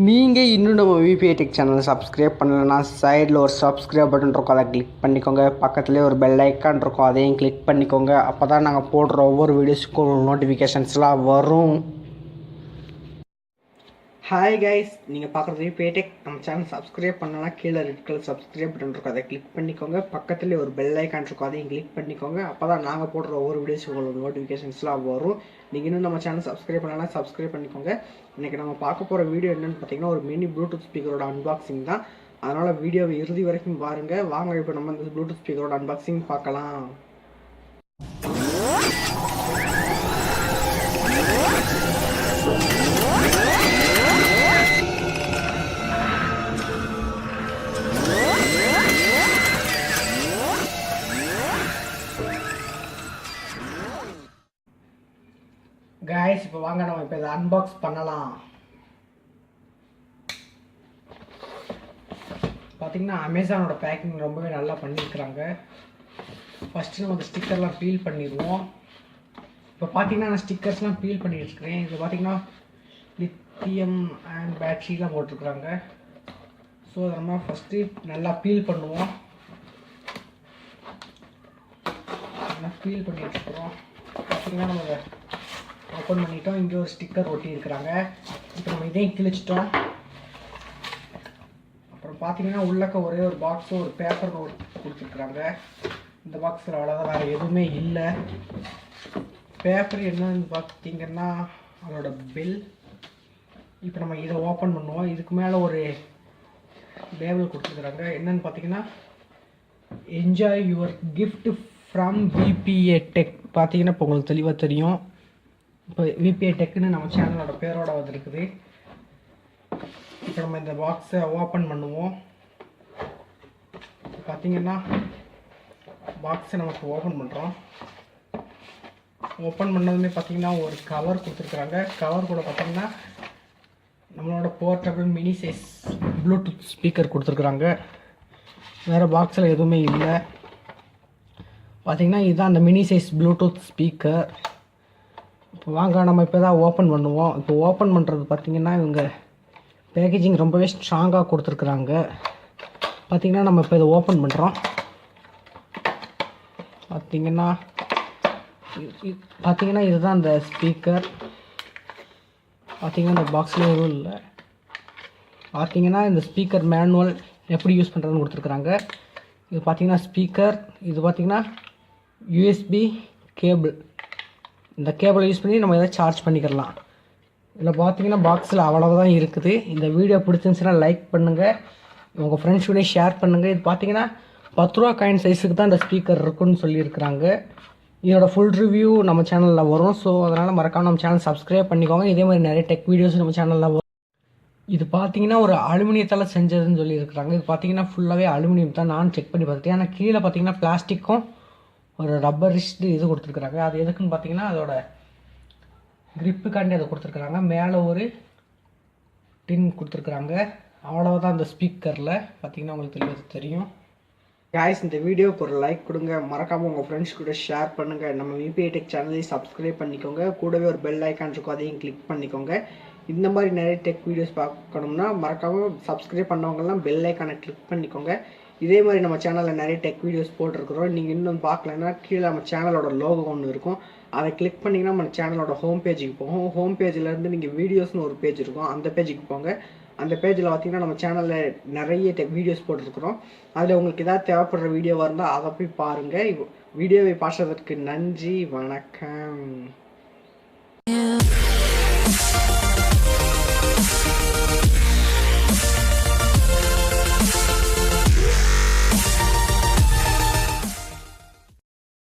நீங்கள் இன்னும் நம்ம விபிஐ டெக் சேனலை சப்ஸ்கிரைப் பண்ணலைன்னா சைடில் ஒரு சப்ஸ்கிரைப் பட்டன் இருக்கும், அதை கிளிக் பண்ணிக்கோங்க. பக்கத்துலேயே ஒரு பெல் ஐக்கான் இருக்கும், அதையும் கிளிக் பண்ணிக்கோங்க. அப்போ தான் நாங்கள் போடுற ஒவ்வொரு வீடியோஸுக்கும் நோட்டிஃபிகேஷன்ஸ்லாம் வரும். ஹாய் கைஸ், நீங்கள் பார்க்குறது விபிஐ டெக். நம்ம சேனல் சப்ஸ்கிரைப் பண்ணலாம், கீழே ரெட் கலர் சப்ஸ்கிரைப் பட்டன் இருக்கும், அதை கிளிக் பண்ணிக்கோங்க. பக்கத்துலேயே ஒரு பெல் ஐக்கான் இருக்கும், அதையும் கிளிக் பண்ணிக்கோங்க. அப்போ தான் நாங்கள் போடுற ஒவ்வொரு வீடியோஸுக்கும் உங்களுக்கு நோட்டிஃபிகேஷன்ஸ்லாம் வரும். நீங்கள் இன்னும் நம்ம சேனல் சப்ஸ்கிரைப் பண்ணலாம், சப்ஸ்கிரைப் பண்ணிக்கோங்க. இன்றைக்கி நம்ம பார்க்க போகிற வீடியோ என்னென்னு பார்த்தீங்கன்னா, ஒரு மினி ப்ளூடூத் ஸ்பீக்கரோட அன்பாக்சிங் தான். அதனால் வீடியோவை இறுதி வரைக்கும் பாருங்கள். வாங்க இப்போ நம்ம இந்த ப்ளூடூத் ஸ்பீக்கரோட அன்பாக்சிங் பார்க்கலாம். கைஸ், இப்போ வாங்க நம்ம இப்போ இதை அன்பாக்ஸ் பண்ணலாம். பார்த்தீங்கன்னா அமேசானோட பேக்கிங் ரொம்பவே நல்லா பண்ணியிருக்கிறாங்க. ஃபஸ்ட்டு நம்ம அந்த ஸ்டிக்கர்லாம் பீல் பண்ணிடுவோம். இப்போ பார்த்தீங்கன்னா நான் ஸ்டிக்கர்ஸ்லாம் பீல் பண்ணி வச்சுக்கிறேன். இது பார்த்தீங்கன்னா லித்தியம் அண்ட் பேட்ரிலாம் போட்டிருக்குறாங்க. ஸோ அதை நம்ம ஃபஸ்ட்டு நல்லா பீல் பண்ணுவோம். நல்லா பீல் பண்ணி வச்சுக்கிறோம். பார்த்தீங்கன்னா நம்ம ஓப்பன் பண்ணிட்டோம். இங்கே ஒரு ஸ்டிக்கர் ஒட்டி இருக்கிறாங்க. இப்போ நம்ம இதையும் கிழிச்சிட்டோம். அப்புறம் பார்த்தீங்கன்னா உள்ளக்க ஒரே ஒரு பாக்ஸும் ஒரு பேப்பர் கொடுத்துருக்குறாங்க. இந்த பாக்ஸில் அவ்வளோதான், வேறு எதுவுமே இல்லை. பேப்பர் என்னன்னு பார்த்தீங்கன்னா அதோட பில். இப்போ நம்ம இதை ஓப்பன் பண்ணுவோம். இதுக்கு மேலே ஒரு லேபிள் கொடுத்துருக்குறாங்க. என்னன்னு பார்த்தீங்கன்னா enjoy your gift from VPI tech. பார்த்தீங்கன்னா இப்போ உங்களுக்கு தெளிவாக தெரியும். இப்போ விபிஐ டெக்குன்னு நம்ம சேனலோட பேரோட வந்துருக்குது. இப்போ நம்ம இந்த பாக்ஸை ஓப்பன் பண்ணுவோம். பார்த்தீங்கன்னா பாக்ஸை நமக்கு ஓப்பன் பண்ணுறோம். ஓப்பன் பண்ணதுமே பார்த்தீங்கன்னா ஒரு கவர் கொடுத்துருக்குறாங்க. கவர் கூட பார்த்தீங்கன்னா நம்மளோட portable mini size Bluetooth speaker கொடுத்துருக்குறாங்க. வேறு பாக்ஸில் எதுவுமே இல்லை. பார்த்தீங்கன்னா இதுதான் அந்த மினி சைஸ் ப்ளூடூத் ஸ்பீக்கர். இப்போ வாங்க நம்ம இப்போ தான் ஓப்பன் பண்ணுவோம். இப்போ ஓப்பன் பண்ணுறது பார்த்திங்கன்னா இவங்க பேக்கேஜிங் ரொம்பவே ஸ்ட்ராங்காக கொடுத்துருக்குறாங்க. பார்த்திங்கன்னா நம்ம இப்போ இதை ஓப்பன் பண்ணுறோம். பார்த்திங்கன்னா இதுதான் அந்த ஸ்பீக்கர். பார்த்திங்கன்னா இந்த பாக்ஸில் எதுவும் இல்லை. பார்த்திங்கன்னா இந்த ஸ்பீக்கர் மேனுவல் எப்படி யூஸ் பண்ணுறதுன்னு கொடுத்துருக்குறாங்க. இது பார்த்திங்கன்னா ஸ்பீக்கர். இது பார்த்திங்கன்னா யூஎஸ்பி கேபிள். இந்த கேபிளை யூஸ் பண்ணி நம்ம எதாவது சார்ஜ் பண்ணிக்கலாம். இதில் பார்த்தீங்கன்னா பாக்ஸில் அவ்வளோதான் இருக்குது. இந்த வீடியோ பிடிச்சிருந்துச்சுன்னா லைக் பண்ணுங்கள், உங்கள் ஃப்ரெண்ட்ஸ் கூட ஷேர் பண்ணுங்கள். இது பார்த்தீங்கன்னா 10 ரூபா காயின் சைஸுக்கு தான் இந்த ஸ்பீக்கர் இருக்குன்னு சொல்லியிருக்கிறாங்க. இதோட ஃபுல் ரிவ்யூ நம்ம சேனலில் வரும். ஸோ அதனால் மறக்காமல் நம்ம சேனல் சப்ஸ்கிரைப் பண்ணிக்கோங்க. இதே மாதிரி நிறைய டெக் வீடியோஸ் நம்ம சேனலில் வரும். இது பார்த்தீங்கன்னா ஒரு அலுமினியத்தால் செஞ்சதுன்னு சொல்லியிருக்கிறாங்க. இது பார்த்தீங்கன்னா ஃபுல்லாகவே அலுமினியம் தான். நான் செக் பண்ணி பார்த்துட்டேன். ஆனால் கீழே பார்த்தீங்கன்னா பிளாஸ்டிக்கும் ஒரு ரப்பரிஸ்டு இது கொடுத்துருக்குறாங்க. அது எதுக்குன்னு பார்த்தீங்கன்னா அதோட கிரிப்புக்காண்டி அதை கொடுத்துருக்குறாங்க. மேலே ஒரு டின் கொடுத்துருக்குறாங்க. அவ்வளோதான் அந்த ஸ்பீக்கரில். பார்த்தீங்கன்னா உங்களுக்கு தெளிவாக தெரியும். கைஸ், இந்த வீடியோக்கு ஒரு லைக் கொடுங்க. மறக்காமல் உங்கள் ஃப்ரெண்ட்ஸ் கூட ஷேர் பண்ணுங்கள். நம்ம விபிஐ டெக் சேனலையும் சப்ஸ்கிரைப் பண்ணிக்கோங்க. கூடவே ஒரு பெல் ஐக்கான் இருக்கும், அதையும் கிளிக் பண்ணிக்கோங்க. இந்த மாதிரி நிறைய டெக் வீடியோஸ் பார்க்கணும்னா மறக்காமல் சப்ஸ்கிரைப் பண்ணவங்கலாம் பெல் ஐக்கானை கிளிக் பண்ணிக்கோங்க. இதே மாதிரி நம்ம சேனலில் நிறைய டெக் வீடியோஸ் போட்டிருக்கிறோம். நீங்கள் இன்னும் பார்க்கலன்னா கீழே நம்ம சேனலோட லோகோ ஒன்று இருக்கும், அதை கிளிக் பண்ணிங்கன்னா நம்ம சேனலோட ஹோம் பேஜுக்கு போகும். ஹோம் பேஜிலேருந்து நீங்கள் வீடியோஸ்னு ஒரு பேஜ் இருக்கும், அந்த பேஜுக்கு போங்க. அந்த பேஜில் பார்த்தீங்கன்னா நம்ம சேனலில் நிறைய டெக் வீடியோஸ் போட்டிருக்கிறோம். அதில் உங்களுக்கு ஏதாவது தேவைப்படுற வீடியோவாக இருந்தால் அதை போய் பாருங்கள். வீடியோவை பார்த்ததற்கு நன்றி, வணக்கம்.